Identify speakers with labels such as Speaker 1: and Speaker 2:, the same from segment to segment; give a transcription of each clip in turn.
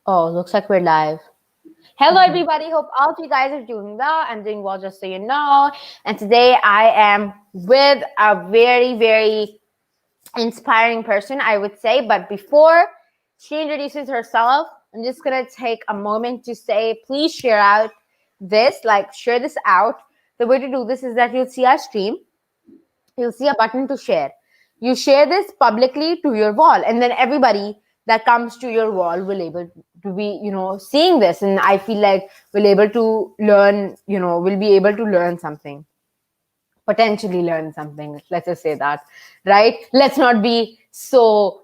Speaker 1: Oh, looks like we're live. Hello, everybody. Hope all of you guys are doing well. I'm doing well, just so you know. And today I am with a very, very inspiring person, I would say. But before she introduces herself, I'm just going to take a moment to say, please share out share this out. The way to do this is that you'll see our stream, you'll see a button to share. You share this publicly to your wall, and then everybody that comes to your wall will able to be, seeing this. And I feel like we'll able to learn, we'll be able to learn something, potentially learn something. Let's just say that, right? Let's not be so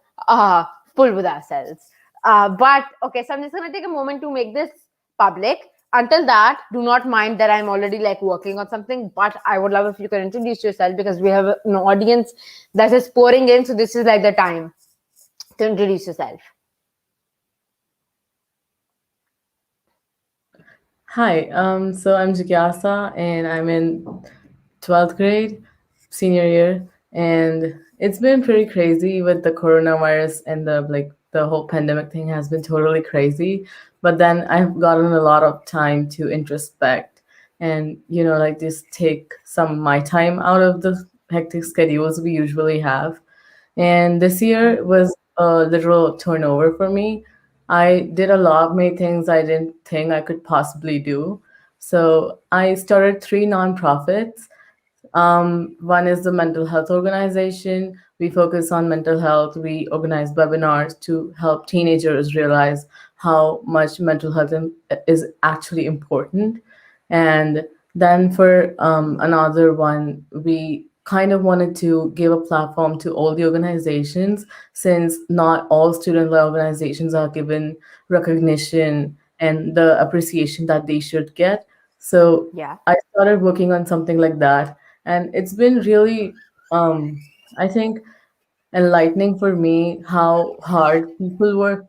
Speaker 1: full with ourselves. But okay, so I'm just gonna take a moment to make this public. Until that, do not mind that I'm already like working on something, but I would love if you can introduce yourself because we have an audience that is pouring in. So this is like the time to introduce yourself.
Speaker 2: Hi, so I'm Jigyasa and I'm in 12th grade, senior year, and it's been pretty crazy with the coronavirus and the whole pandemic thing has been totally crazy. But then I've gotten a lot of time to introspect and like just take some of my time out of the hectic schedules we usually have. And this year was a literal turnover for me. I did a lot of many things I didn't think I could possibly do. So I started three nonprofits. One is the mental health organization. We focus on mental health. We organize webinars to help teenagers realize how much mental health is actually important. And then for another one, we kind of wanted to give a platform to all the organizations since not all student led organizations are given recognition and the appreciation that they should get. So
Speaker 1: Yeah.
Speaker 2: I started working on something like that, and it's been really, I think, enlightening for me how hard people work,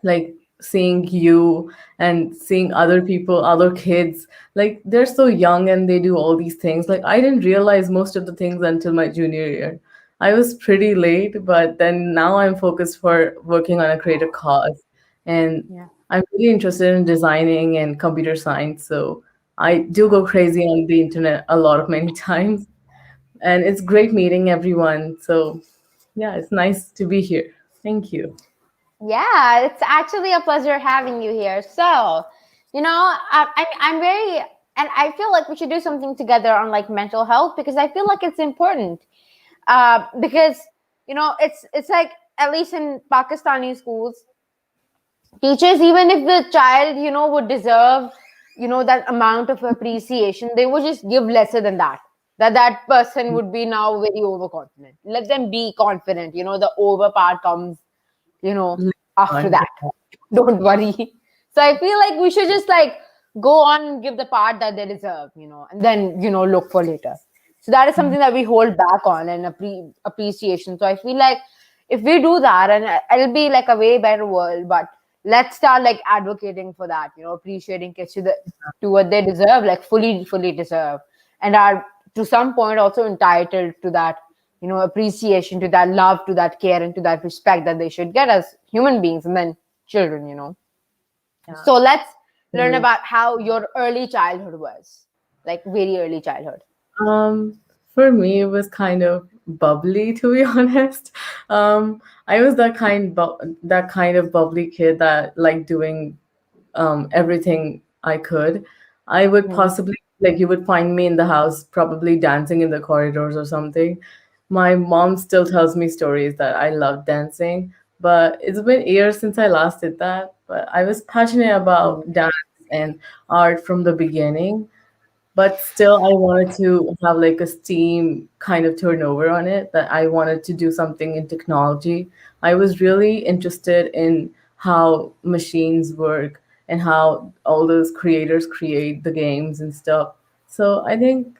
Speaker 2: like seeing you and seeing other people, other kids, like they're so young and they do all these things. Like I didn't realize most of the things until my junior year. I was pretty late, but then now I'm focused for working on a creative cause. And
Speaker 1: Yeah.
Speaker 2: I'm really interested in designing and computer science. So I do go crazy on the internet a lot of many times. And it's great meeting everyone. So yeah, it's nice to be here. Thank you.
Speaker 1: Yeah, it's actually a pleasure having you here. So, I'm very, and I feel like we should do something together on like mental health because I feel like it's important. Because it's like at least in Pakistani schools, teachers, even if the child would deserve that amount of appreciation, they would just give lesser than that. That person would be now very overconfident. Let them be confident. The over part comes you know, after
Speaker 2: Fun.
Speaker 1: that. Don't worry. So I feel like we should just like go on and give the part that they deserve, and then, look for later. So that is something that we hold back on and appreciation. So I feel like if we do that, and it'll be like a way better world, but let's start like advocating for that, appreciating kids to what they deserve, like fully deserve, and are to some point also entitled to that appreciation, to that love, to that care, and to that respect that they should get as human beings and then children.
Speaker 2: Yeah.
Speaker 1: So let's learn
Speaker 2: So,
Speaker 1: about how your early childhood was, like very early childhood.
Speaker 2: Um, for me, it was kind of bubbly, to be honest. I was that kind of bubbly kid that liked doing everything I could. I would
Speaker 1: Hmm.
Speaker 2: possibly, like, you would find me in the house, probably dancing in the corridors or something. My mom still tells me stories that I love dancing, but it's been years since I last did that. But I was passionate about dance and art from the beginning, but still I wanted to have like a steam kind of turnover on it, that I wanted to do something in technology. I was really interested in how machines work and how all those creators create the games and stuff. So I think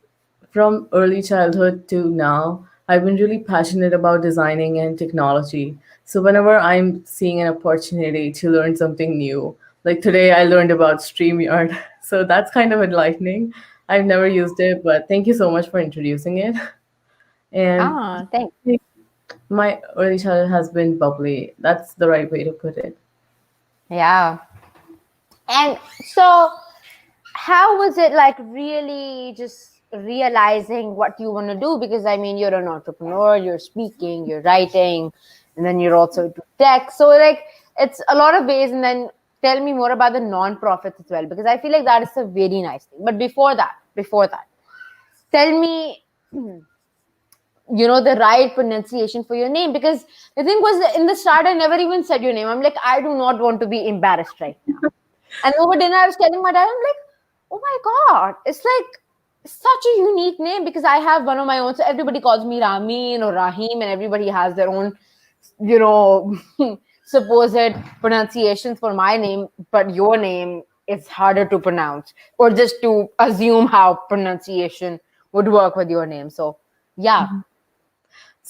Speaker 2: from early childhood to now, I've been really passionate about designing and technology. So whenever I'm seeing an opportunity to learn something new, like today I learned about StreamYard, so that's kind of enlightening. I've never used it, but thank you so much for introducing it. And
Speaker 1: Ah, thanks.
Speaker 2: my early childhood has been bubbly. That's the right way to put it.
Speaker 1: Yeah. And so, how was it like really just realizing what you want to do? Because I mean, you're an entrepreneur, you're speaking, you're writing, and then you're also into tech. So, like, it's a lot of ways. And then tell me more about the non-profits as well, because I feel like that is a very nice thing. But before that, tell me, the right pronunciation for your name. Because the thing was that in the start, I never even said your name. I'm like, I do not want to be embarrassed right now. And over dinner, I was telling my dad, I'm like, oh my God, it's like such a unique name because I have one of my own. So everybody calls me Ramin or Rahim, and everybody has their own, you know, supposed pronunciations for my name. But your name is harder to pronounce, or just to assume how pronunciation would work with your name. So, yeah,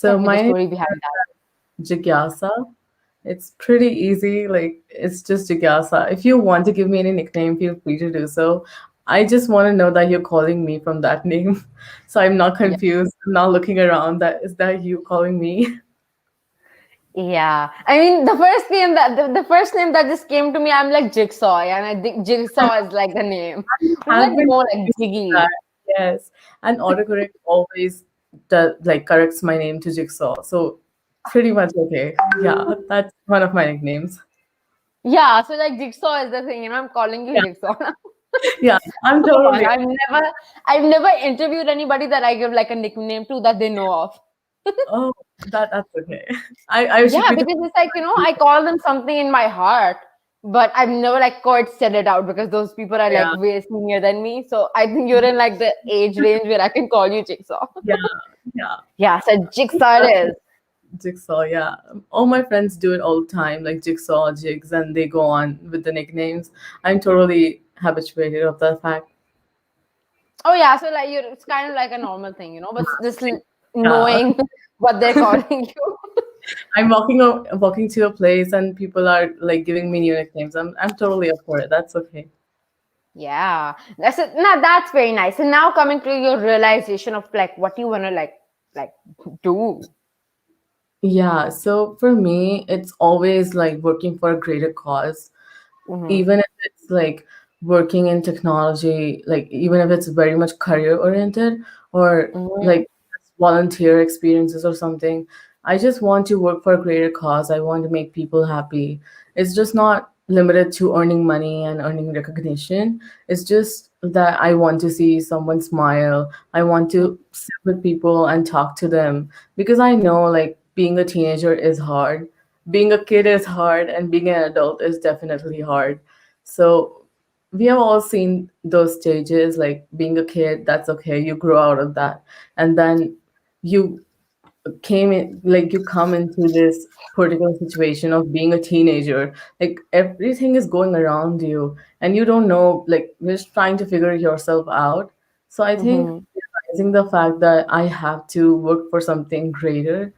Speaker 1: tell
Speaker 2: So
Speaker 1: me the
Speaker 2: my name
Speaker 1: story behind that.
Speaker 2: is Jigyasa. It's pretty easy. Like it's just Jigyasa. If you want to give me any nickname, feel free to do so. I just want to know that you're calling me from that name, so I'm not
Speaker 1: Yeah.
Speaker 2: confused. I'm not looking around. That is that you calling me?
Speaker 1: Yeah, I mean the first name that just came to me, I'm like Jigsaw, and I think Jigsaw is like the name. I'm
Speaker 2: Have
Speaker 1: like
Speaker 2: been
Speaker 1: more like
Speaker 2: used to
Speaker 1: Jiggy.
Speaker 2: that. Yes, and autocorrect always does like corrects my name to Jigsaw. So pretty much okay. Yeah, that's one of my nicknames.
Speaker 1: Yeah, so like Jigsaw is the thing, I'm calling you
Speaker 2: Yeah,
Speaker 1: Jigsaw now.
Speaker 2: yeah, I'm
Speaker 1: Come on,
Speaker 2: totally.
Speaker 1: I've never interviewed anybody that I give like a nickname to that they know of.
Speaker 2: Oh, that's okay. I should
Speaker 1: Yeah,
Speaker 2: be the
Speaker 1: because it's like, I call them something in my heart, but I've never like quite said it out because those people are like
Speaker 2: yeah,
Speaker 1: way senior than me. So I think you're in like the age range where I can call you Jigsaw.
Speaker 2: yeah, yeah.
Speaker 1: Yeah, so Jigsaw it is.
Speaker 2: Jigsaw, yeah. All my friends do it all the time, like Jigsaw, Jigs, and they go on with the nicknames. I'm totally habituated of that fact.
Speaker 1: Oh yeah, so like it's kind of like a normal thing, but just
Speaker 2: Yeah,
Speaker 1: knowing what they're calling you.
Speaker 2: I'm walking to a place and people are like giving me new nicknames. I'm totally up for it. That's okay.
Speaker 1: Yeah, that's it. Now that's very nice. And now coming to your realization of like what you wanna like do.
Speaker 2: Yeah, so for me, it's always like working for a greater cause,
Speaker 1: Mm-hmm.
Speaker 2: even if it's like working in technology, like even if it's very much career oriented or
Speaker 1: Mm-hmm.
Speaker 2: like volunteer experiences or something. I just want to work for a greater cause. I want to make people happy. It's just not limited to earning money and earning recognition. It's just that I want to see someone smile. I want to sit with people and talk to them because I know like being a teenager is hard, being a kid is hard, and being an adult is definitely hard. So we have all seen those stages, like being a kid, that's okay, you grow out of that. And then you came in, like you come into this particular situation of being a teenager, like everything is going around you and you don't know, like you're just trying to figure yourself out. So I think
Speaker 1: Mm-hmm.
Speaker 2: realizing the fact that I have to work for something greater,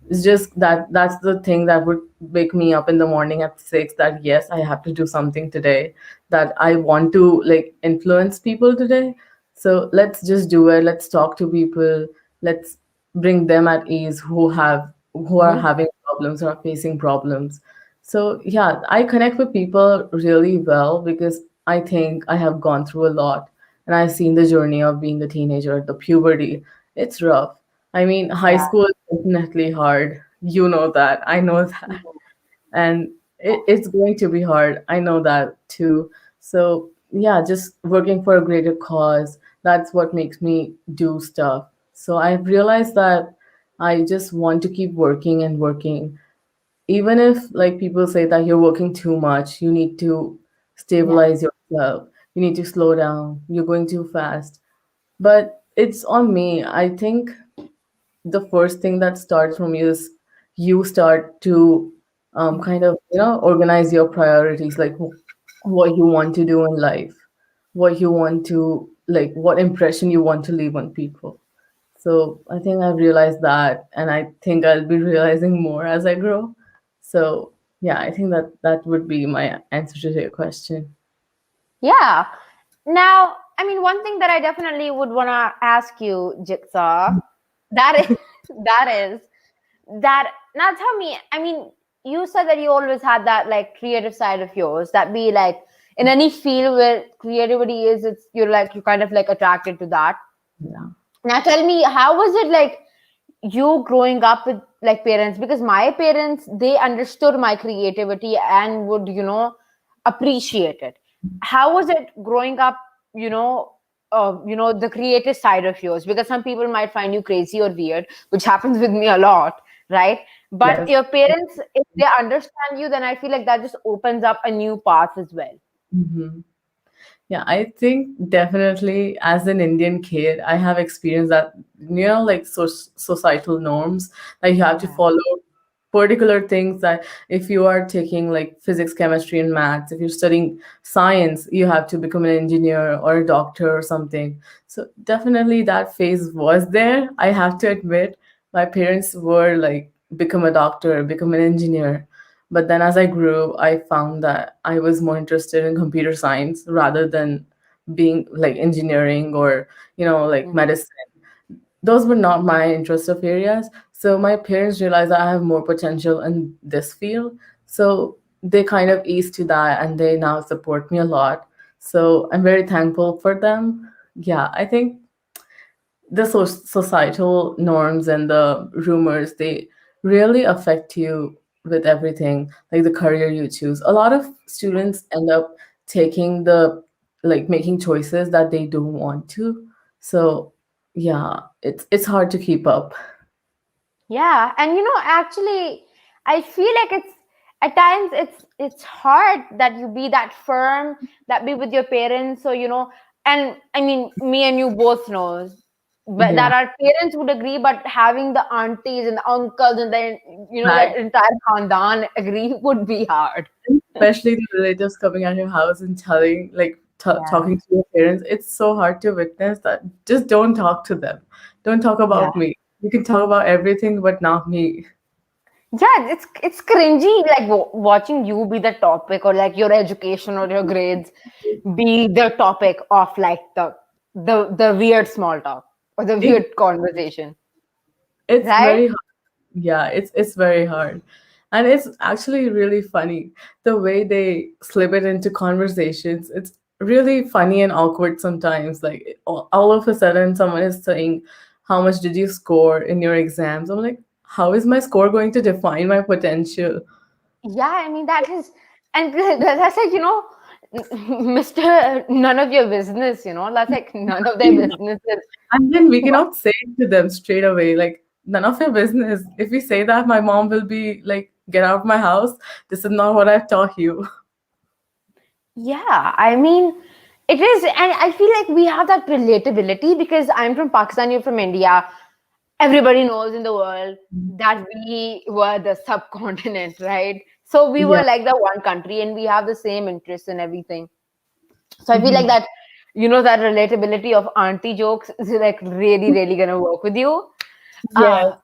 Speaker 2: it's just that that's the thing that would wake me up in the morning at 6, that yes, I have to do something today, that I want to like influence people today. So let's just do it. Let's talk to people. Let's bring them at ease who are
Speaker 1: Mm-hmm.
Speaker 2: having problems or are facing problems. So yeah, I connect with people really well because I think I have gone through a lot and I've seen the journey of being a teenager, the puberty. It's rough. I mean, high
Speaker 1: Yeah.
Speaker 2: school is definitely hard. You know that. I know that. And it's going to be hard. I know that too. So, yeah, just working for a greater cause, that's what makes me do stuff. So, I've realized that I just want to keep working and working. Even if, like, people say that you're working too much, you need to
Speaker 1: Yeah.
Speaker 2: stabilize yourself, you need to slow down, you're going too fast. But it's on me. I think the first thing that starts from you is you start to kind of organize your priorities, like what you want to do in life, what you want to like, what impression you want to leave on people. So I think I've realized that, and I think I'll be realizing more as I grow. So yeah, I think that that would be my answer to your question.
Speaker 1: Yeah. Now, I mean, one thing that I definitely would want to ask you, Jigsaw, that is, that is that. Now, tell me. I mean, you said that you always had that like creative side of yours, that be like in any field where creativity is, it's you're kind of like attracted to that.
Speaker 2: Yeah.
Speaker 1: Now tell me, how was it like you growing up with like parents? Because my parents, they understood my creativity and would, appreciate it. How was it growing up, you know, the creative side of yours? Because some people might find you crazy or weird, which happens with me a lot, right? But
Speaker 2: Yes.
Speaker 1: your parents, if they understand you, then I feel like that just opens up a new path as well.
Speaker 2: Mhm. Yeah, I think definitely as an Indian kid, I have experienced that, like societal norms, like you have to
Speaker 1: Yeah.
Speaker 2: follow particular things that if you are taking like physics, chemistry, and maths, if you're studying science, you have to become an engineer or a doctor or something. So definitely that phase was there. I have to admit, my parents were like, become a doctor, become an engineer. But then as I grew, I found that I was more interested in computer science rather than being like engineering or, like
Speaker 1: Mhm.
Speaker 2: medicine. Those were not my interest of areas. So my parents realized that I have more potential in this field. So they kind of eased to that and they now support me a lot. So I'm very thankful for them. Yeah, I think the societal norms and the rumors, they really affect you with everything, like the career you choose. A lot of students end up taking the like making choices that they don't want to. So yeah, it's hard to keep up.
Speaker 1: Yeah, and actually, I feel like it's at times it's hard that you be that firm, that be with your parents. So and I mean, me and you both know, but
Speaker 2: Yeah,
Speaker 1: that our parents would agree, but having the aunties and the uncles and then
Speaker 2: that
Speaker 1: that entire khandan agree would be hard.
Speaker 2: especially the relatives coming at your house and telling like
Speaker 1: Yeah.
Speaker 2: talking to your parents, it's so hard to witness that. Just don't talk to them, don't talk
Speaker 1: Yeah.
Speaker 2: about me. You can talk about everything but not me.
Speaker 1: Yeah, it's cringy like watching you be the topic, or like your education or your grades be the topic of like the weird small talk or the
Speaker 2: It,
Speaker 1: weird conversation,
Speaker 2: it's
Speaker 1: right?
Speaker 2: very hard. Yeah, it's very hard. And it's actually really funny the way they slip it into conversations. It's really funny and awkward sometimes. Like all of a sudden someone is saying, how much did you score in your exams? I'm like, how is my score going to define my potential?
Speaker 1: Yeah, I mean that is, and that's like Mister None of your business. That's like none of their businesses.
Speaker 2: And then we cannot say it to them straight away, like, none of your business. If we say that, my mom will be like, get out of my house. This is not what I've taught you.
Speaker 1: Yeah, I mean, it is, and I feel like we have that relatability because I'm from Pakistan, you're from India. Everybody knows in the world that we were the subcontinent, right? So we
Speaker 2: Yeah.
Speaker 1: were like the one country and we have the same interests and everything. So I feel like
Speaker 2: Mhm.
Speaker 1: that, that relatability of auntie jokes is like really, really gonna work with you.
Speaker 2: Yes,
Speaker 1: Uh,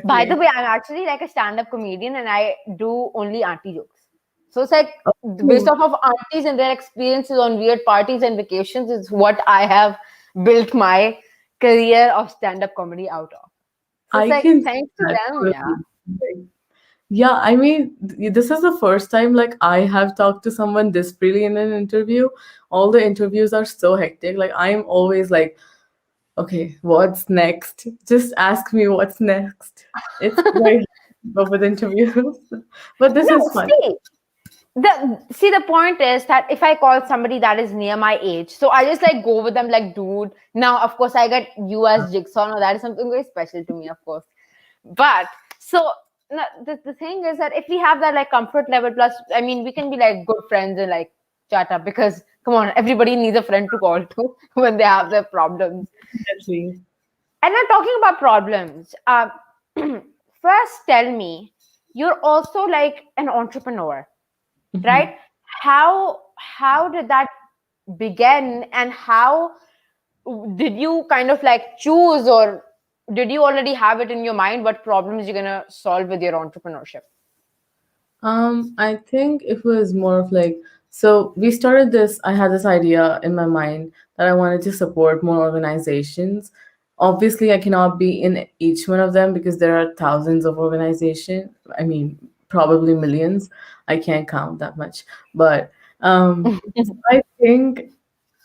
Speaker 1: by the
Speaker 2: definitely.
Speaker 1: way, I'm actually like a stand-up comedian and I do only auntie jokes. So it's like based
Speaker 2: Oh,
Speaker 1: off of aunties and their experiences on weird parties and vacations is what I have built my career of stand-up comedy out of. So it's
Speaker 2: I
Speaker 1: like
Speaker 2: can see
Speaker 1: thanks to
Speaker 2: that
Speaker 1: them, yeah.
Speaker 2: totally. Like, yeah, I mean, this is the first time like I have talked to someone this freely in an interview. All the interviews are so hectic. Like I'm always like, okay, what's next? Just ask me what's next. It's very hard to go with interviews, but this
Speaker 1: No,
Speaker 2: is fun.
Speaker 1: the point is that if I call somebody that is near my age, so I just like go with them like, dude. Now, of course, I get you as Jigsaw. Now that is something very special to me, of course. But so no, the thing is that if we have that like comfort level, plus, I mean, we can be like good friends and like chat up because come on, everybody needs a friend to call to when they have their problems.
Speaker 2: Definitely.
Speaker 1: And I'm talking about problems. First, tell me, you're also like an entrepreneur, right?
Speaker 2: Mhm.
Speaker 1: How did that begin, and how did you kind of like choose, or did you already have it in your mind what problems you're gonna solve with your entrepreneurship?
Speaker 2: I think it was more of like, so we started this, I had this idea in my mind that I wanted to support more organizations. Obviously, I cannot be in each one of them because there are thousands of organizations. I mean, probably millions. I can't count that much. But So I think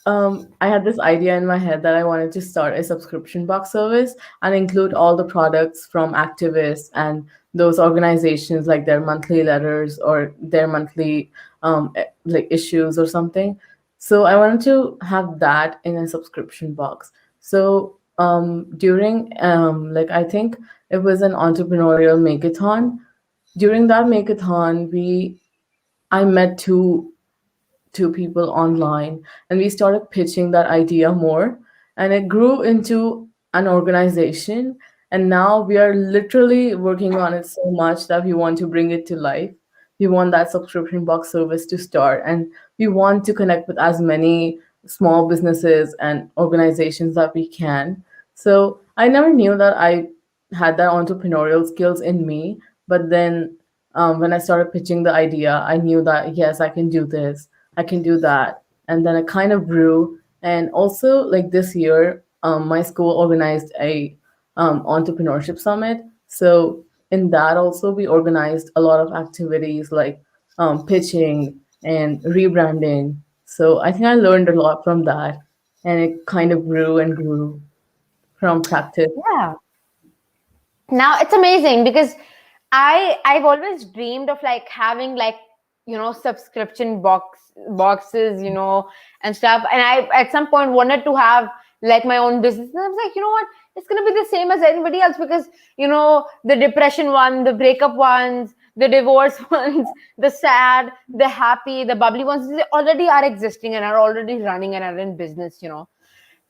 Speaker 2: I had this idea in my head that I wanted to start a subscription box service and include all the products from activists and those organizations, like their monthly letters or their monthly like issues or something. So I wanted to have that in a subscription box. So during like I think it was an entrepreneurial makeathon. During that makeathon, we I met two people online, and we started pitching that idea more, and it grew into an organization, and now we are literally working on it so much that we want to bring it to life. We want that subscription box service to start, and we want to connect with as many small businesses and organizations that we can. So I never knew that I had that entrepreneurial skills in me, but then when I started pitching the idea, I knew that yes, I can do this, I can do that. And then it kind of grew. And also, like this year, my school organized a entrepreneurship summit. So in that also, we organized a lot of activities like pitching and rebranding. So I think I learned a lot from that, and it kind of grew and grew from practice.
Speaker 1: Yeah. Now it's amazing because I've always dreamed of like having like, subscription boxes, and stuff, and I at some point wanted to have like my own business, and I was like, you know what, it's going to be the same as anybody else, because the depression one, the breakup ones, the divorce ones, the sad, the happy, the bubbly ones, they already are existing and are already running and are in business,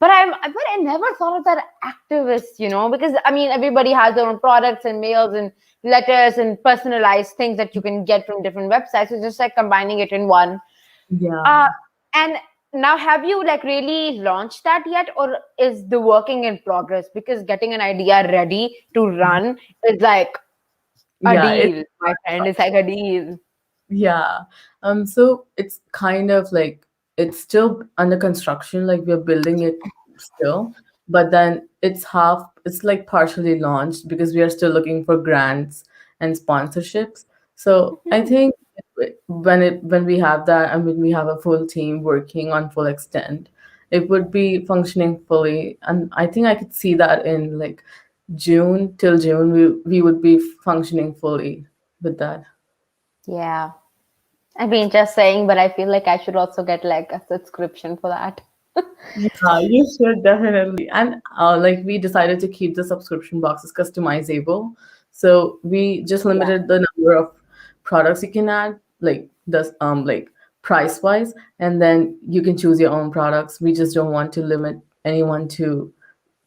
Speaker 1: but I never thought of that activist, because I mean everybody has their own products and mails and letters and personalized things that you can get from different websites. It's just like combining it in one.
Speaker 2: Yeah.
Speaker 1: Uh and now, have you like really launched that yet, or is the working in progress? Because getting an idea ready to run is like a
Speaker 2: Yeah, it's
Speaker 1: deal, my friend. It's like a deal.
Speaker 2: Yeah. So it's kind of like it's still under construction, like we're building it still, but then it's like partially launched because we are still looking for grants and sponsorships. So I
Speaker 1: Mhm.
Speaker 2: think when we have that and when we have a full team working on full extent, it would be functioning fully. And I think I could see that in like June we would be functioning fully with that.
Speaker 1: Yeah. I mean, just saying, but I feel like I should also get like a subscription for that.
Speaker 2: Yeah, you should definitely. And like we decided to keep the subscription boxes customizable. So we just
Speaker 1: Yeah.
Speaker 2: limited the number of products you can add, like price wise, and then you can choose your own products. We just don't want to limit anyone to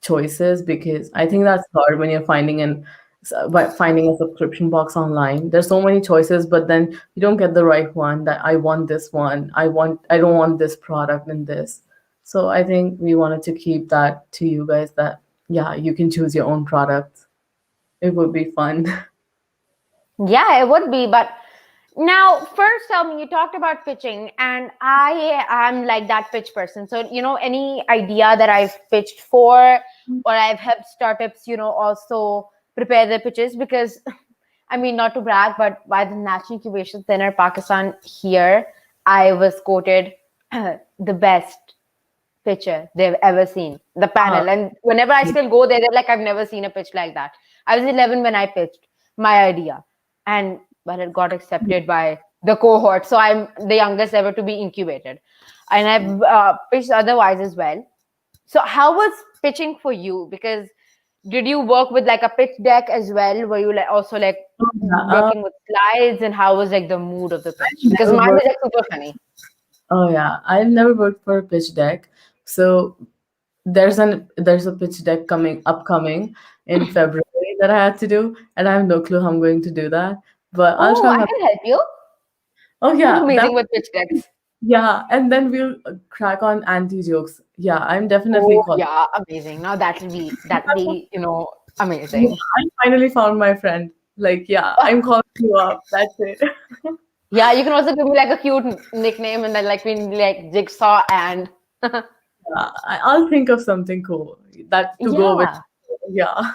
Speaker 2: choices because I think that's hard when you're finding a subscription box online. There's so many choices, but then you don't get the right one that I want this one. I don't want this product and this. So I think we wanted to keep that to you guys that yeah, you can choose your own products. It would be fun.
Speaker 1: Yeah, it would be. But now, first tell me, you talked about pitching, and I am like that pitch person. So, any idea that I've pitched for, or I've helped startups, also prepare their pitches, because I mean, not to brag, but by the National Incubation Center Pakistan here, I was quoted the best pitcher they've ever seen, the
Speaker 2: Uh,
Speaker 1: panel. And whenever I still go there, they're like, I've never seen a pitch like that. I was 11 when I pitched my idea, and but it got accepted by the cohort. So I'm the youngest ever to be incubated. And I've pitched otherwise as well. So, how was pitching for you? Because did you work with like a pitch deck as well? Were you like also like
Speaker 2: yeah,
Speaker 1: working with slides, and how was like the mood of the pitch?
Speaker 2: I've
Speaker 1: Because
Speaker 2: never
Speaker 1: mine was
Speaker 2: worked.
Speaker 1: like super funny.
Speaker 2: Oh yeah, I've never worked for a pitch deck. So there's a pitch deck coming upcoming in February that I had to do, and I have no clue how I'm going to do that. But I'll
Speaker 1: Oh,
Speaker 2: try
Speaker 1: I
Speaker 2: my.
Speaker 1: can help you.
Speaker 2: Oh
Speaker 1: I'm
Speaker 2: yeah, that
Speaker 1: amazing with pitch decks.
Speaker 2: yeah, and then we'll crack on anti jokes. Yeah, I'm definitely
Speaker 1: Oh
Speaker 2: called.
Speaker 1: yeah, amazing. Now that'll be
Speaker 2: Yeah,
Speaker 1: amazing.
Speaker 2: I finally found my friend. Like, yeah, I'm calling you up. That's it.
Speaker 1: Yeah, you can also give me like a cute nickname, and then like we like Jigsaw and
Speaker 2: I'll think of something cool that to go with.
Speaker 1: yeah.
Speaker 2: Yeah.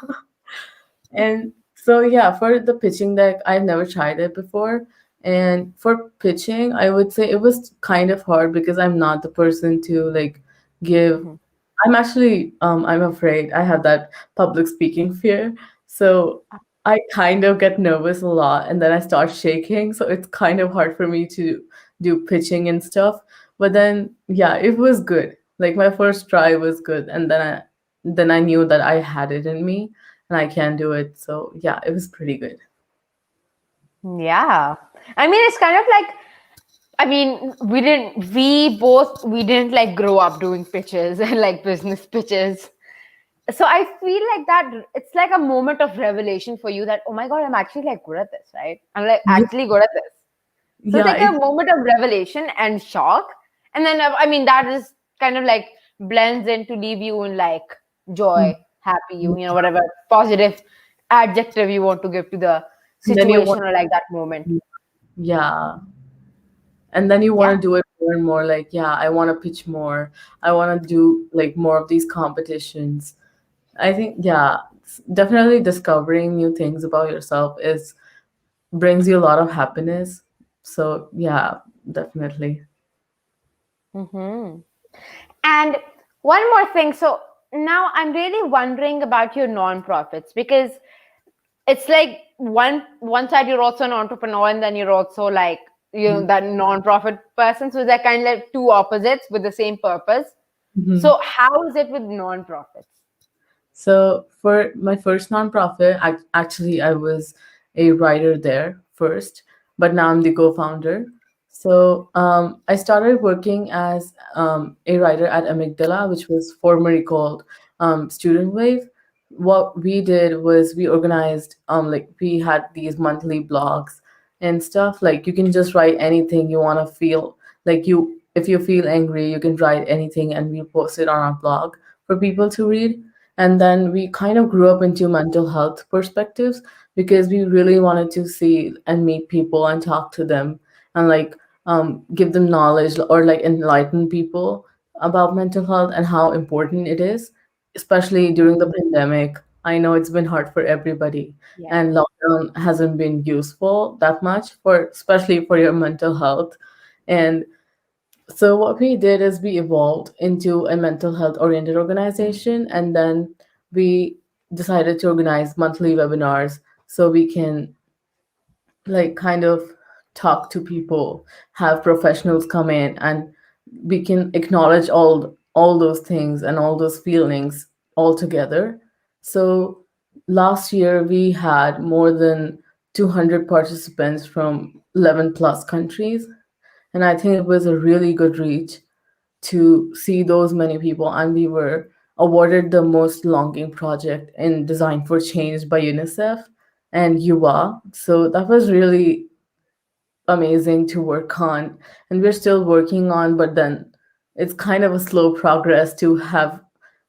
Speaker 2: And so yeah, for the pitching deck, I've never tried it before. And for pitching, I would say it was kind of hard because I'm not the person to like give.
Speaker 1: Mhm.
Speaker 2: I'm afraid I have that public speaking fear. So I kind of get nervous a lot and then I start shaking. So it's kind of hard for me to do pitching and stuff. But then yeah, it was good. Like my first try was good and then I knew that I had it in me and I can do it. So yeah, it was pretty good.
Speaker 1: Yeah. I mean, it's kind of like, I mean, we didn't like grow up doing pitches and like business pitches. So I feel like that it's like a moment of revelation for you that, oh my God, I'm actually like good at this, right? I'm like
Speaker 2: Yeah,
Speaker 1: actually good at this. So it's
Speaker 2: yeah,
Speaker 1: like a moment of revelation and shock. And then, I mean, that is kind of like blends in to leave you in like
Speaker 2: mm,
Speaker 1: joy, happy, whatever positive adjective you want to give to the
Speaker 2: and then you want
Speaker 1: situation or like that moment.
Speaker 2: yeah. And then you want
Speaker 1: Yeah.
Speaker 2: to do it more and more like yeah, I want to pitch more, I want to do like more of these competitions. I think yeah, definitely discovering new things about yourself is brings you a lot of happiness. So yeah, definitely.
Speaker 1: Hmm. And one more thing. So now I'm really wondering about your non-profits because it's like one side you're also an entrepreneur and then you're also like that non-profit person. So they're kind of like two opposites with the same purpose.
Speaker 2: Mhm.
Speaker 1: So how is it with non-profits?
Speaker 2: So for my first nonprofit, actually I was a writer there first, but now I'm the co-founder. So I started working as a writer at Amygdala, which was formerly called Student Wave. What we did was we organized like we had these monthly blogs and stuff. Like you can just write anything you want to feel. Like you, if you feel angry, you can write anything, and we post it on our blog for people to read. And then we kind of grew up into mental health perspectives because we really wanted to see and meet people and talk to them and like give them knowledge or like enlighten people about mental health and how important it is, especially during the pandemic. I know it's been hard for everybody,
Speaker 1: Yeah.
Speaker 2: and lockdown hasn't been useful that much for especially for your mental health. And so what we did is we evolved into a mental health oriented organization, and then we decided to organize monthly webinars so we can like kind of talk to people, have professionals come in, and we can acknowledge all those things and all those feelings all together. So last year we had more than 200 participants from 11 plus countries, and I think it was a really good reach to see those many people. And we were awarded the most longing project in Design for Change by UNICEF and UA. So that was really amazing to work on, and we're still working on, but then it's kind of a slow progress to have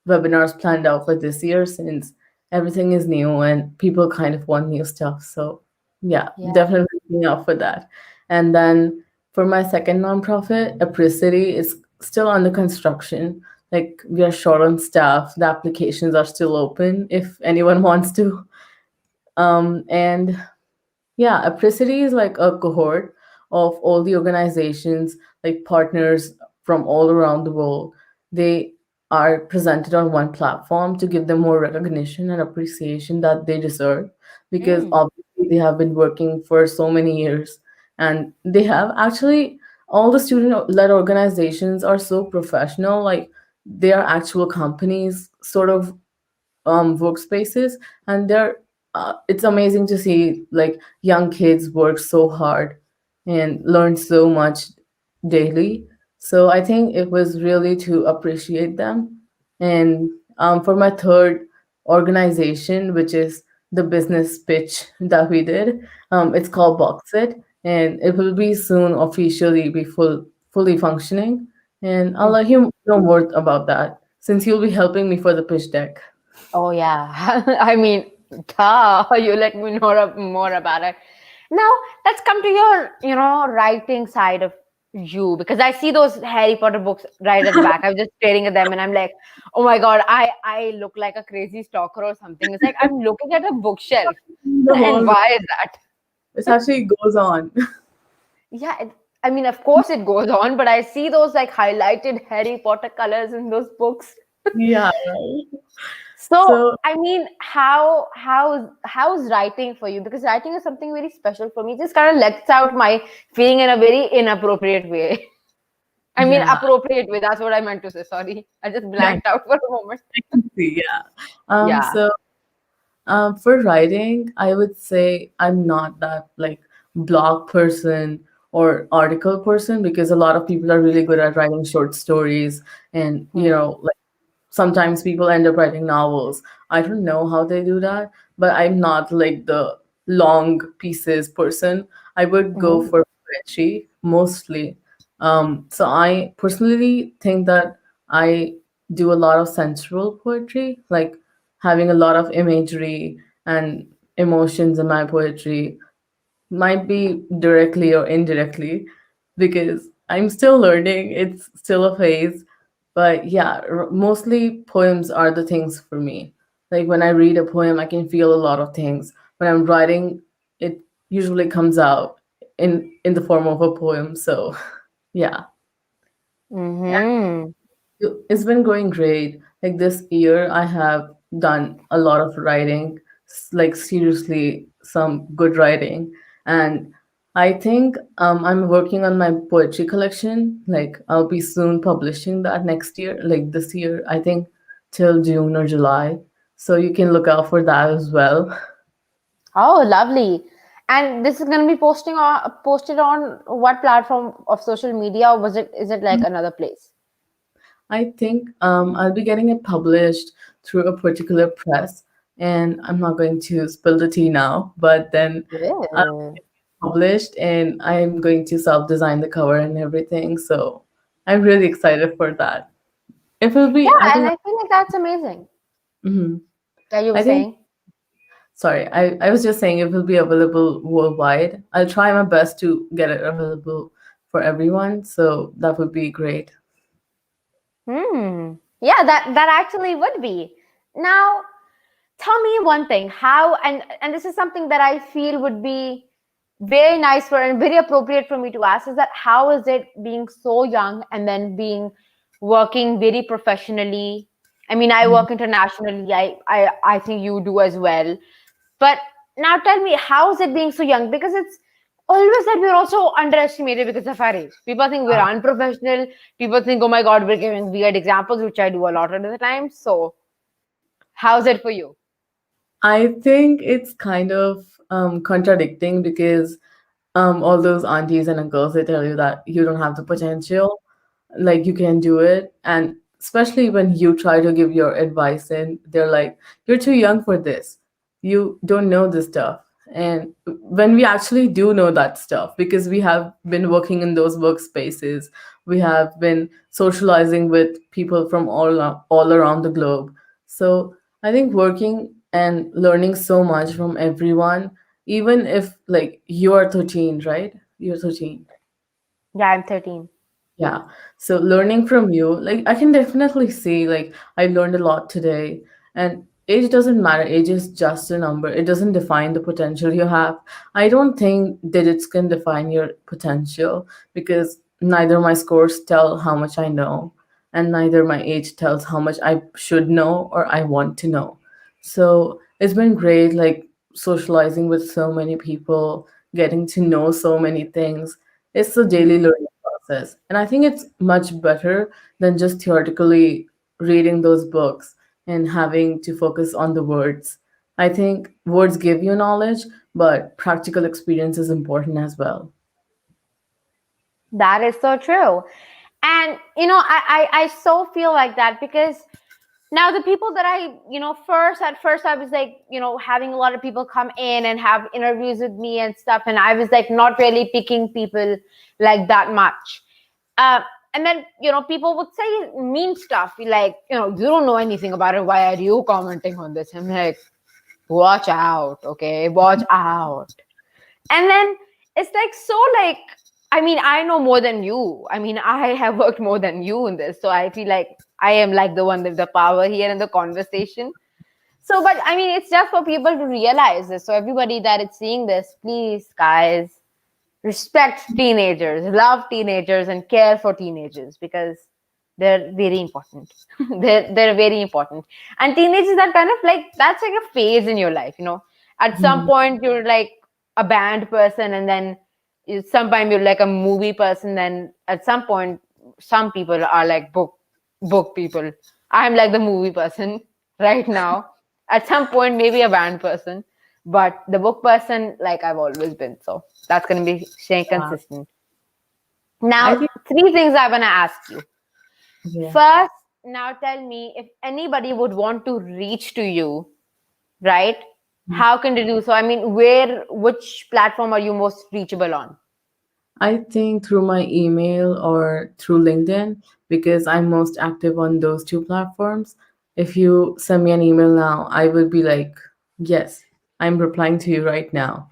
Speaker 2: webinars planned out for this year since everything is new and people kind of want new stuff. So yeah,
Speaker 1: Yeah.
Speaker 2: definitely looking out for that. And then for my second nonprofit, Apricity, is still under construction. Like we are short on staff, the applications are still open if anyone wants to. And yeah, Apricity is like a cohort of all the organizations, like partners from all around the world. They are presented on one platform to give them more recognition and appreciation that they deserve because
Speaker 1: Mm.
Speaker 2: obviously they have been working for so many years, and they have actually all the student led organizations are so professional, like they are actual companies sort of workspaces, and they're it's amazing to see like young kids work so hard and learn so much daily. So I think it was really to appreciate them. And for my third organization, which is the business pitch that we did, it's called Boxit, and it will be soon officially be fully functioning. And I'll let you know more about that since you'll be helping me for the pitch deck.
Speaker 1: Oh yeah. I mean, duh, you let me know more about it. Now let's come to your, writing side of you because I see those Harry Potter books right at the back. I'm just staring at them and I'm like, oh my God, I look like a crazy stalker or something. It's like I'm looking at a bookshelf.
Speaker 2: The
Speaker 1: And
Speaker 2: whole
Speaker 1: why is that?
Speaker 2: it actually goes on.
Speaker 1: yeah, I mean, of course it goes on, but I see those like highlighted Harry Potter colors in those books.
Speaker 2: Yeah, right.
Speaker 1: So,
Speaker 2: So
Speaker 1: I mean, how's writing for you? Because writing is something very special for me. It just kind of lets out my feeling in a very inappropriate way. I mean,
Speaker 2: yeah,
Speaker 1: appropriate way. That's what I meant to say. Sorry, I just
Speaker 2: yeah,
Speaker 1: blanked out for a moment.
Speaker 2: I can see. Yeah.
Speaker 1: Yeah.
Speaker 2: So for writing, I would say I'm not that like blog person or article person because a lot of people are really good at writing short stories and
Speaker 1: Hmm.
Speaker 2: sometimes people end up writing novels. I don't know how they do that, but I'm not like the long pieces person. I would go
Speaker 1: Hmm.
Speaker 2: for poetry mostly. So I personally think that I do a lot of sensual poetry, like having a lot of imagery and emotions in my poetry, might be directly or indirectly because I'm still learning. It's still a phase. But yeah, mostly poems are the things for me. Like when I read a poem, I can feel a lot of things. When I'm writing, it usually comes out in the form of a poem. So yeah.
Speaker 1: Hmm.
Speaker 2: It's been going great. Like this year, I have done a lot of writing, like seriously, some good writing. And I think I'm working on my poetry collection. Like I'll be soon publishing that next year, like this year, I think till June or July. So you can look out for that as well.
Speaker 1: Oh, lovely. And this is going to be posted on what platform of social media, or was it is it like another place?
Speaker 2: I think I'll be getting it published through a particular press, and I'm not going to spill the tea now, but then I'll
Speaker 1: Yeah.
Speaker 2: get it published, and I'm going to self-design the cover and everything. So I'm really excited for that. It will be, I
Speaker 1: Yeah, and
Speaker 2: think,
Speaker 1: I feel like that's amazing.
Speaker 2: mhm.
Speaker 1: Yeah, you were
Speaker 2: I think,
Speaker 1: saying.
Speaker 2: sorry, I was just saying it will be available worldwide. I'll try my best to get it available for everyone. So that would be great.
Speaker 1: Hmm. Yeah, that actually would be. Now, tell me one thing. How and this is something that I feel would be very nice for and very appropriate for me to ask is that how is it being so young and then being working very professionally? I mean, I
Speaker 2: Mhm.
Speaker 1: work internationally. I think you do as well. But now tell me, how is it being so young? Because it's always that we're also underestimated because of our age. People think we're unprofessional. People think, oh my God, we're giving weird examples, which I do a lot of the time. So, how's it for you?
Speaker 2: I think it's kind of contradicting because all those aunties and uncles they tell you that you don't have the potential, like you can do it, and especially when you try to give your advice and they're like, "You're too young for this. You don't know this stuff." And when we actually do know that stuff, because we have been working in those workspaces, we have been socializing with people from all around the globe. So I think working and learning so much from everyone, even if like you are 13, right? You're 13.
Speaker 1: Yeah, I'm 13.
Speaker 2: Yeah. So learning from you, like I can definitely see like I learned a lot today. And age doesn't matter. Age is just a number. It doesn't define the potential you have. I don't think digits can define your potential because neither my scores tell how much I know and neither my age tells how much I should know or I want to know. So it's been great like socializing with so many people, getting to know so many things. It's a daily
Speaker 1: Mhm.
Speaker 2: learning process. And I think it's much better than just theoretically reading those books and having to focus on the words. I think words give you knowledge, but practical experience is important as well.
Speaker 1: That is so true. And I so feel like that because now the people that first at first I was like, having a lot of people come in and have interviews with me and stuff, and I was like not really picking people like that much. Uh, and then people would say mean stuff like, you don't know anything about it. Why are you commenting on this? I'm like, watch out, okay, watch out. And then it's like so like, I mean, I know more than you. I mean, I have worked more than you in this, so I feel like I am like the one with the power here in the conversation. So, but I mean, it's just for people to realize this. So everybody that is seeing this, please guys, respect teenagers, love teenagers, and care for teenagers because they're very important. They're very important. And teenagers are kind of like that's like a phase in your life, you know. At some
Speaker 2: Mhm.
Speaker 1: point, you're like a band person, and then sometime you're like a movie person. Then at some point, some people are like book people. I'm like the movie person right now. At some point, maybe a band person, but the book person, like I've always been. So that's gonna be staying
Speaker 2: Yeah.
Speaker 1: consistent.
Speaker 2: I
Speaker 1: Now,
Speaker 2: think,
Speaker 1: three things I wanna ask you.
Speaker 2: yeah.
Speaker 1: First, now tell me if anybody would want to reach to you, right? How can they do so? I mean, which platform are you most reachable on?
Speaker 2: I think through my email or through LinkedIn because I'm most active on those two platforms. If you send me an email now, I will be like, yes, I'm replying to you right now.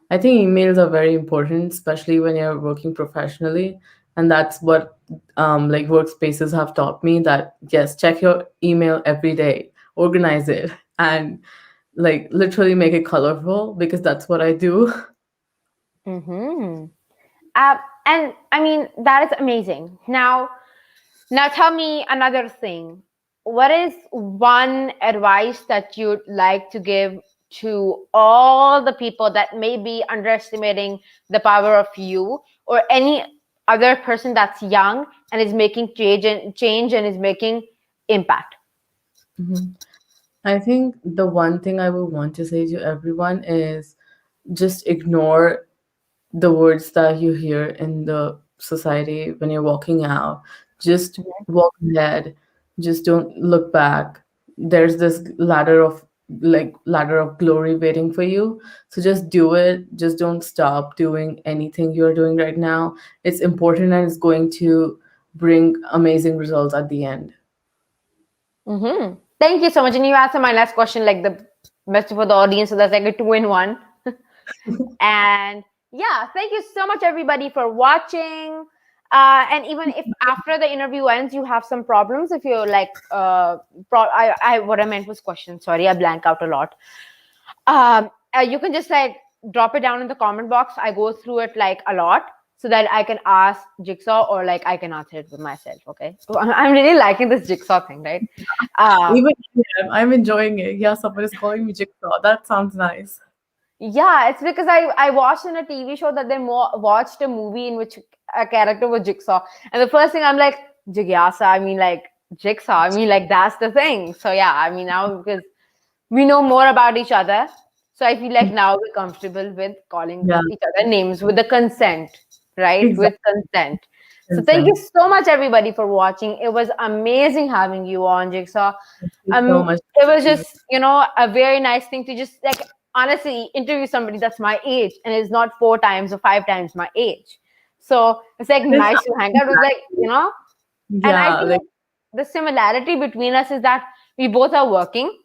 Speaker 2: I think emails are very important, especially when you're working professionally. And that's what like workspaces have taught me that yes, check your email every day, organize it, and like literally make it colorful because that's what I do.
Speaker 1: Mm-hmm. And I mean, that is amazing. Now tell me another thing. What is one advice that you'd like to give to all the people that may be underestimating the power of you or any other person that's young and is making change and is making impact?
Speaker 2: Mhm. I think the one thing I would want to say to everyone is just ignore the words that you hear in the society when you're walking out. Just walk ahead. Just don't look back. There's this ladder of glory waiting for you. So just do it. Just don't stop doing anything you're doing right now. It's important and it's going to bring amazing results at the end.
Speaker 1: Mm-hmm. Thank you so much. And you answered my last question like the best for the audience. So that's like a two in one. And yeah, thank you so much, everybody, for watching. And even if after the interview ends, you have some problems, if you're like, what I meant was questions. Sorry, I blank out a lot. You can just like drop it down in the comment box. I go through it like a lot so that I can ask Jigsaw or like I can answer it with myself. Okay. So I'm really liking this Jigsaw thing, right? Um,
Speaker 2: Even yeah, I'm enjoying it. Yeah, someone is calling me Jigsaw. That sounds nice.
Speaker 1: Yeah, it's because I watched in a TV show that they watched a movie in which a character was Jigsaw, and the first thing I'm like Jigyasa. I mean, like Jigsaw. I mean, like that's the thing. So yeah, I mean now because we know more about each other, so I feel like now we're comfortable with calling
Speaker 2: Yeah,
Speaker 1: each other names with the consent, right? With
Speaker 2: exactly.
Speaker 1: consent. So thank you
Speaker 2: Consent.
Speaker 1: so much, everybody, for watching. It was amazing having you on, Jigsaw.
Speaker 2: Thank you so much.
Speaker 1: It was just, you know, a very nice thing to just like honestly interview somebody that's my age and is not four times or five times my age. So it's like
Speaker 2: This
Speaker 1: nice to hang out. It was like, you know, and I
Speaker 2: yeah,
Speaker 1: think
Speaker 2: like
Speaker 1: the similarity between us is that we both are working.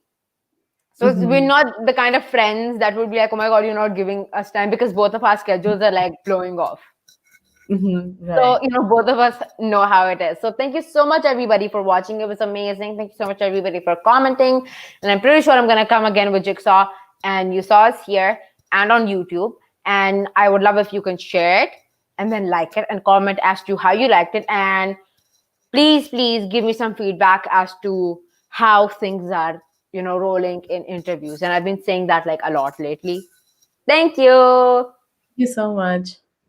Speaker 1: So we're
Speaker 2: mhm,
Speaker 1: not the kind of friends that would be like, oh my God, you're not giving us time because both of our schedules are like blowing off. So,
Speaker 2: right.
Speaker 1: you know, both of us know how it is. So, thank you so much, everybody, for watching. It was amazing. Thank you so much, everybody, for commenting. And I'm pretty sure I'm going to come again with Jigsaw. And you saw us here and on YouTube. And I would love if you can share it and then like it and comment as to how you liked it. And please give me some feedback as to how things are, you know, rolling in interviews. And I've been saying that like a lot lately. Thank you.
Speaker 2: Thank you so much.